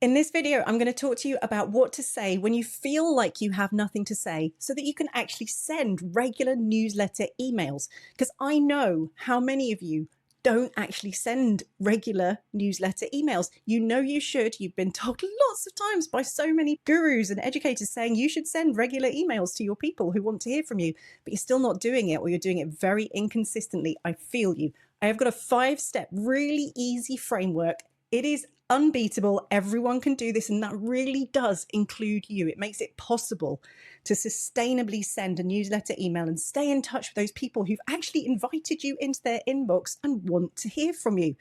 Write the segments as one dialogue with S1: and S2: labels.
S1: In this video, I'm going to talk to you about what to say when you feel like you have nothing to say so that you can actually send regular newsletter emails. Because I know how many of you don't actually send regular newsletter emails. You know you should. You've been told lots of times by so many gurus and educators saying you should send regular emails to your people who want to hear from you, but you're still not doing it, or you're doing it very inconsistently. I feel you. I have got a 5-step, really easy framework. It is unbeatable. Everyone can do this, and that really does include you. It makes it possible to sustainably send a newsletter email and stay in touch with those people who've actually invited you into their inbox and want to hear from you.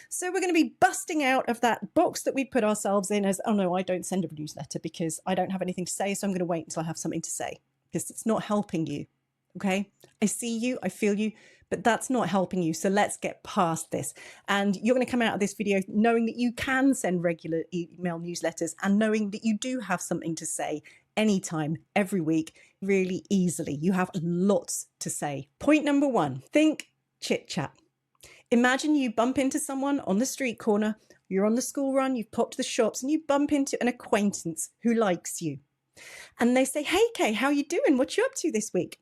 S1: So we're going to be busting out of that box that we put ourselves in as, oh no, I don't send a newsletter because I don't have anything to say, so I'm going to wait until I have something to say, because it's not helping you. Okay, I see you, I feel you, but that's not helping you. So let's get past this. And you're going to come out of this video knowing that you can send regular email newsletters and knowing that you do have something to say anytime, every week, really easily. You have lots to say. Point number 1, think chit chat. Imagine you bump into someone on the street corner, you're on the school run, you've popped to the shops, and you bump into an acquaintance who likes you. And they say, hey, Kay, how you doing? What you up to this week?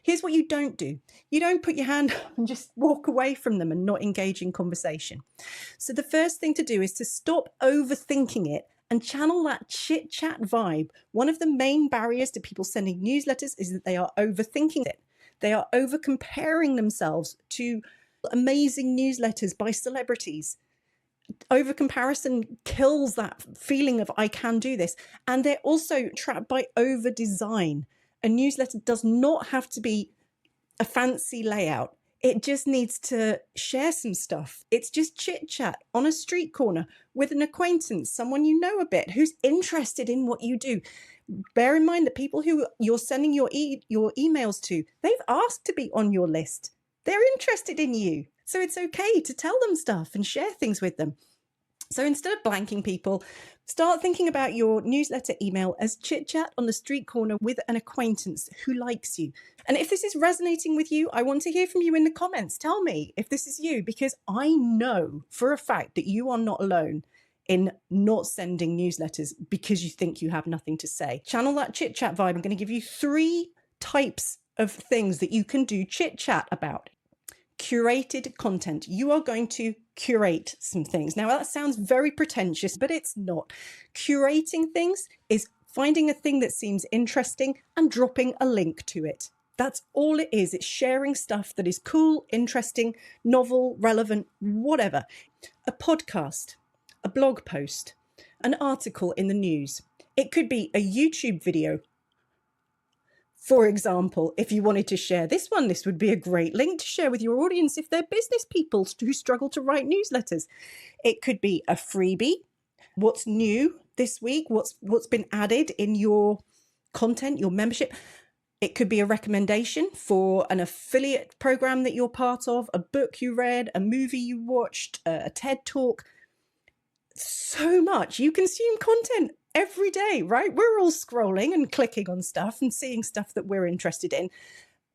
S1: Here's what you don't do. You don't put your hand up and just walk away from them and not engage in conversation. So the first thing to do is to stop overthinking it and channel that chit chat vibe. One of the main barriers to people sending newsletters is that they are overthinking it. They are over comparing themselves to amazing newsletters by celebrities. Over comparison kills that feeling of I can do this. And they're also trapped by over design. A newsletter does not have to be a fancy layout. It just needs to share some stuff. It's just chit chat on a street corner with an acquaintance, someone you know a bit, who's interested in what you do. Bear in mind that people who you're sending your emails to, they've asked to be on your list. They're interested in you. So it's okay to tell them stuff and share things with them. So instead of blanking people, start thinking about your newsletter email as chit chat on the street corner with an acquaintance who likes you. And if this is resonating with you, I want to hear from you in the comments. Tell me if this is you, because I know for a fact that you are not alone in not sending newsletters because you think you have nothing to say. Channel that chit chat vibe. I'm going to give you 3 types of things that you can do chit chat about. Curated content. You are going to curate some things. Now that sounds very pretentious, but it's not. Curating things is finding a thing that seems interesting and dropping a link to it. That's all it is. It's sharing stuff that is cool, interesting, novel, relevant, whatever. A podcast, a blog post, an article in the news. It could be a YouTube video. For example, if you wanted to share this one, this would be a great link to share with your audience if they're business people who struggle to write newsletters. It could be a freebie. What's new this week? What's been added in your content, your membership? It could be a recommendation for an affiliate program that you're part of, a book you read, a movie you watched, a TED Talk. So much. You consume content every day, right? We're all scrolling and clicking on stuff and seeing stuff that we're interested in.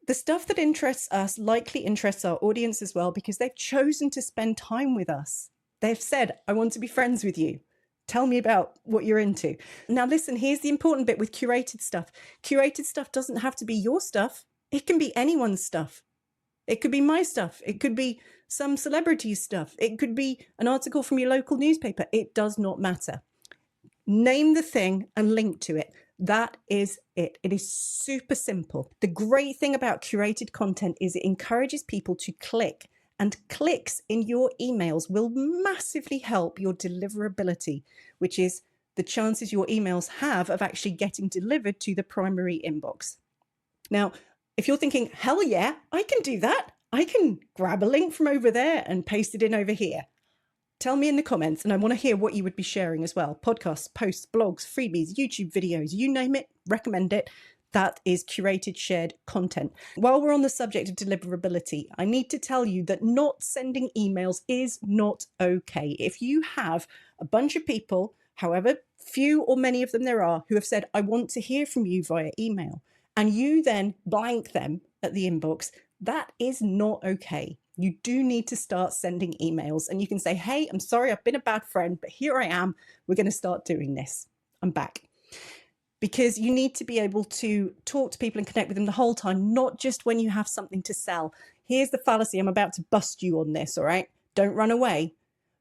S1: The stuff that interests us likely interests our audience as well, because they've chosen to spend time with us. They've said, I want to be friends with you. Tell me about what you're into. Now, listen, here's the important bit with curated stuff. Curated stuff doesn't have to be your stuff. It can be anyone's stuff. It could be my stuff. It could be some celebrity's stuff. It could be an article from your local newspaper. It does not matter. Name the thing and link to it. That is it. It is super simple. The great thing about curated content is it encourages people to click, and clicks in your emails will massively help your deliverability, which is the chances your emails have of actually getting delivered to the primary inbox. Now, if you're thinking, hell yeah, I can do that. I can grab a link from over there and paste it in over here. Tell me in the comments, and I want to hear what you would be sharing as well. Podcasts, posts, blogs, freebies, YouTube videos, you name it, recommend it. That is curated, shared content. While we're on the subject of deliverability, I need to tell you that not sending emails is not okay. If you have a bunch of people, however few or many of them there are, who have said, I want to hear from you via email, and you then blank them at the inbox, that is not okay. You do need to start sending emails, and you can say, hey, I'm sorry, I've been a bad friend, but here I am. We're going to start doing this. I'm back. Because you need to be able to talk to people and connect with them the whole time, not just when you have something to sell. Here's the fallacy. I'm about to bust you on this, all right? Don't run away.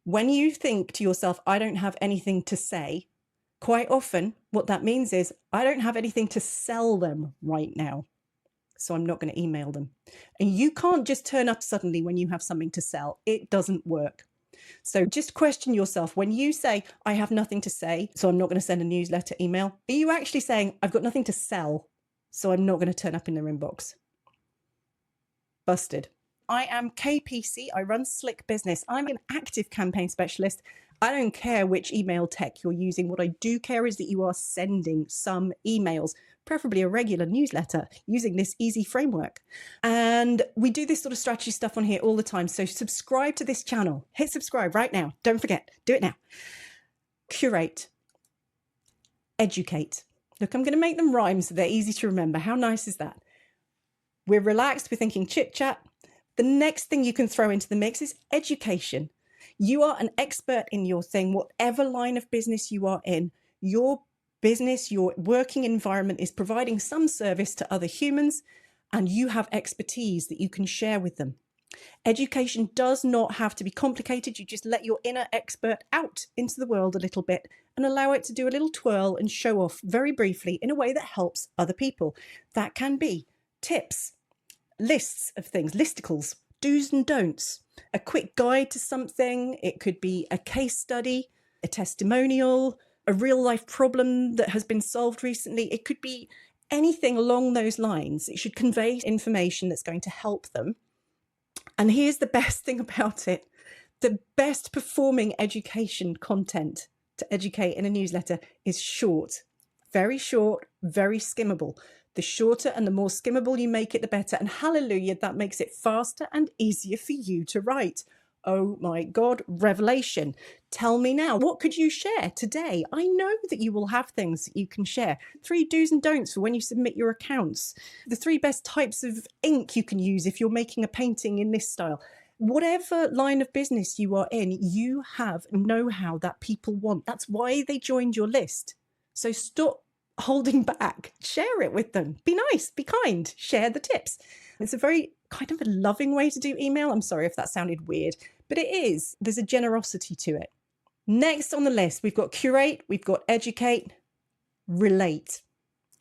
S1: When you think to yourself, I don't have anything to say, quite often what that means is I don't have anything to sell them right now, so I'm not going to email them. And you can't just turn up suddenly when you have something to sell. It doesn't work. So just question yourself. When you say, I have nothing to say, so I'm not going to send a newsletter email, are you actually saying, I've got nothing to sell, so I'm not going to turn up in their inbox? Busted. I am Kay Peacey. I run Slick Business. I'm an active campaign specialist. I don't care which email tech you're using. What I do care is that you are sending some emails, preferably a regular newsletter, using this easy framework. And we do this sort of strategy stuff on here all the time. So subscribe to this channel. Hit subscribe right now. Don't forget. Do it now. Curate. Educate. Look, I'm going to make them rhyme so they're easy to remember. How nice is that? We're relaxed. We're thinking chit chat. The next thing you can throw into the mix is education. You are an expert in your thing, whatever line of business you are in. Your business, your working environment is providing some service to other humans, and you have expertise that you can share with them. Education does not have to be complicated. You just let your inner expert out into the world a little bit and allow it to do a little twirl and show off very briefly in a way that helps other people. That can be tips, lists of things, listicles, do's and don'ts, a quick guide to something. It could be a case study, a testimonial, a real life problem that has been solved recently. It could be anything along those lines. It should convey information that's going to help them. And here's the best thing about it. The best performing education content to educate in a newsletter is short, very skimmable. The shorter and the more skimmable you make it, the better. And hallelujah, that makes it faster and easier for you to write. Oh my God, revelation. Tell me now, what could you share today? I know that you will have things that you can share. 3 do's and don'ts for when you submit your accounts. The 3 best types of ink you can use if you're making a painting in this style. Whatever line of business you are in, you have know-how that people want. That's why they joined your list. So stop holding back. Share it with them. Be nice, be kind, share the tips. It's a very kind of a loving way to do email. I'm sorry if that sounded weird, but it is. There's a generosity to it. Next on the list, we've got curate, we've got educate, relate.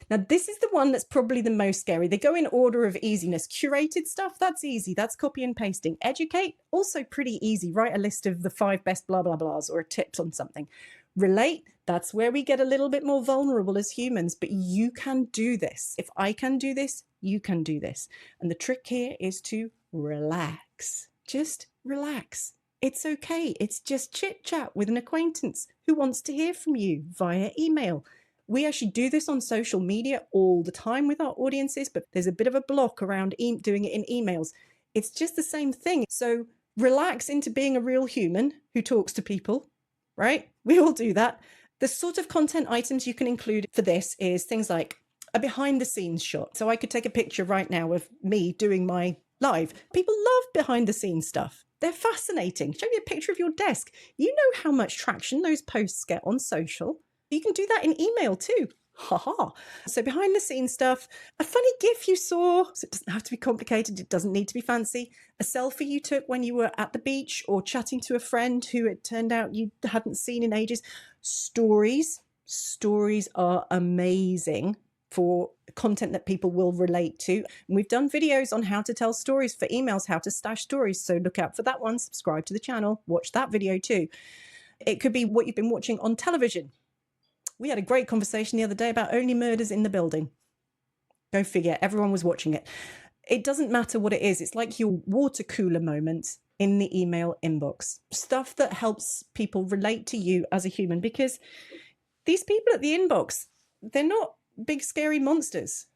S1: Now, this is the one that's probably the most scary. They go in order of easiness. Curated stuff, that's easy. That's copy and pasting. Educate, also pretty easy. Write a list of the 5 best blah, blah, blahs or tips on something. Relate, that's where we get a little bit more vulnerable as humans, but you can do this. If I can do this, you can do this. And the trick here is to relax. Just relax. It's okay. It's just chit chat with an acquaintance who wants to hear from you via email. We actually do this on social media all the time with our audiences, but there's a bit of a block around doing it in emails. It's just the same thing. So relax into being a real human who talks to people, right? We all do that. The sort of content items you can include for this is things like a behind the scenes shot. So I could take a picture right now of me doing my live. People love behind the scenes stuff. They're fascinating. Show me a picture of your desk. You know how much traction those posts get on social. You can do that in email too. Haha. So behind the scenes stuff, a funny GIF you saw. So it doesn't have to be complicated. It doesn't need to be fancy. A selfie you took when you were at the beach or chatting to a friend who it turned out you hadn't seen in ages. Stories. Stories are amazing for content that people will relate to. And we've done videos on how to tell stories for emails, how to stash stories. So look out for that one. Subscribe to the channel. Watch that video too. It could be what you've been watching on television. We had a great conversation the other day about only murders in the building. Go figure. Everyone was watching it. It doesn't matter what it is. It's like your water cooler moment in the email inbox. Stuff that helps people relate to you as a human, because these people at the inbox, they're not big scary monsters.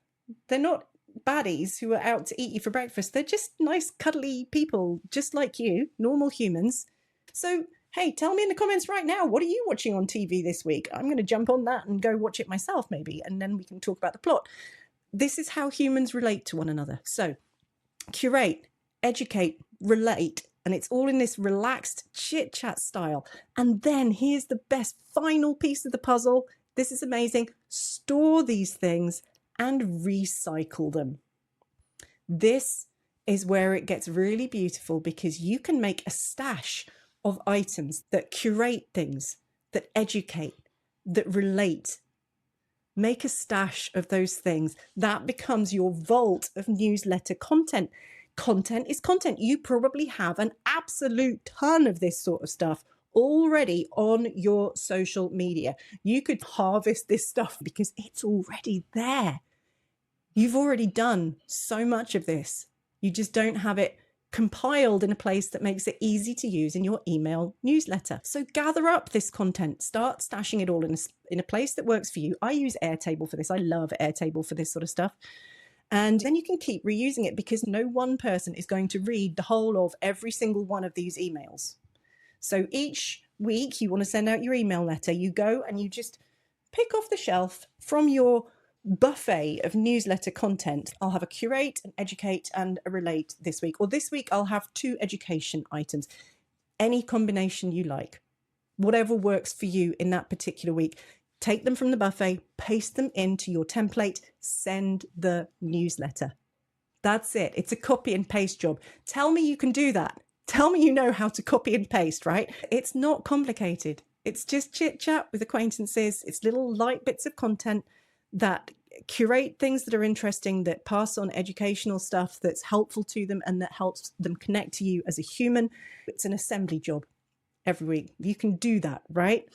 S1: They're not baddies who are out to eat you for breakfast. They're just nice, cuddly people, just like you, normal humans. So hey, tell me in the comments right now, what are you watching on TV this week? I'm going to jump on that and go watch it myself maybe, and then we can talk about the plot. This is how humans relate to one another. So curate, educate, relate, and it's all in this relaxed chit chat style. And then here's the best final piece of the puzzle. This is amazing. Store these things and recycle them. This is where it gets really beautiful, because you can make a stash of items that curate things, that educate, that relate. Make a stash of those things. That becomes your vault of newsletter content. Content is content. You probably have an absolute ton of this sort of stuff already on your social media. You could harvest this stuff because it's already there. You've already done so much of this. You just don't have it compiled in a place that makes it easy to use in your email newsletter. So gather up this content, start stashing it all in a place that works for you. I use Airtable for this. I love Airtable for this sort of stuff. And then you can keep reusing it, because no one person is going to read the whole of every single one of these emails. So each week you want to send out your email letter, you go and you just pick off the shelf from your buffet of newsletter content. I'll have a curate, an educate, and a relate this week. Or this week I'll have 2 education items. Any combination you like, whatever works for you in that particular week. Take them from the buffet, paste them into your template, send the newsletter. That's it. It's a copy and paste job. Tell me you can do that. Tell me you know how to copy and paste, right? It's not complicated. It's just chit chat with acquaintances. It's little light bits of content that curate things that are interesting, that pass on educational stuff that's helpful to them and that helps them connect to you as a human. It's an assembly job every week. You can do that, right?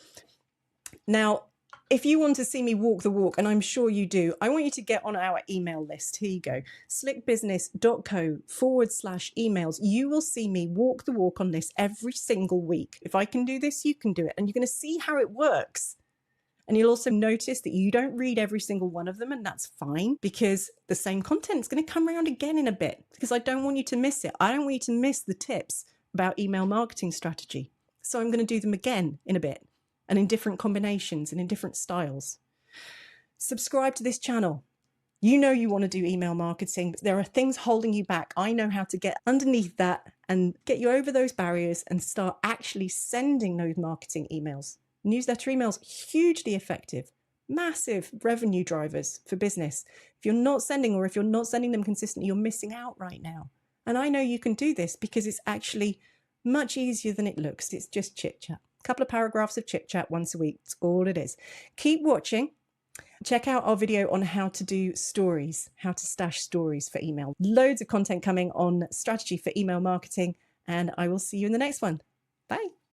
S1: Now, if you want to see me walk the walk, and I'm sure you do, I want you to get on our email list. Here you go, slickbusiness.co/emails. You will see me walk the walk on this every single week. If I can do this, you can do it. And you're going to see how it works. And you'll also notice that you don't read every single one of them, and that's fine, because the same content is going to come around again in a bit, because I don't want you to miss it. I don't want you to miss the tips about email marketing strategy. So I'm going to do them again in a bit, and in different combinations and in different styles. Subscribe to this channel. You know you want to do email marketing, but there are things holding you back. I know how to get underneath that and get you over those barriers and start actually sending those marketing emails. Newsletter emails, hugely effective, massive revenue drivers for business. If you're not sending, or if you're not sending them consistently, you're missing out right now. And I know you can do this, because it's actually much easier than it looks. It's just chit chat. A couple of paragraphs of chit chat once a week. That's all it is. Keep watching. Check out our video on how to do stories, how to stash stories for email. Loads of content coming on strategy for email marketing, and I will see you in the next one. Bye.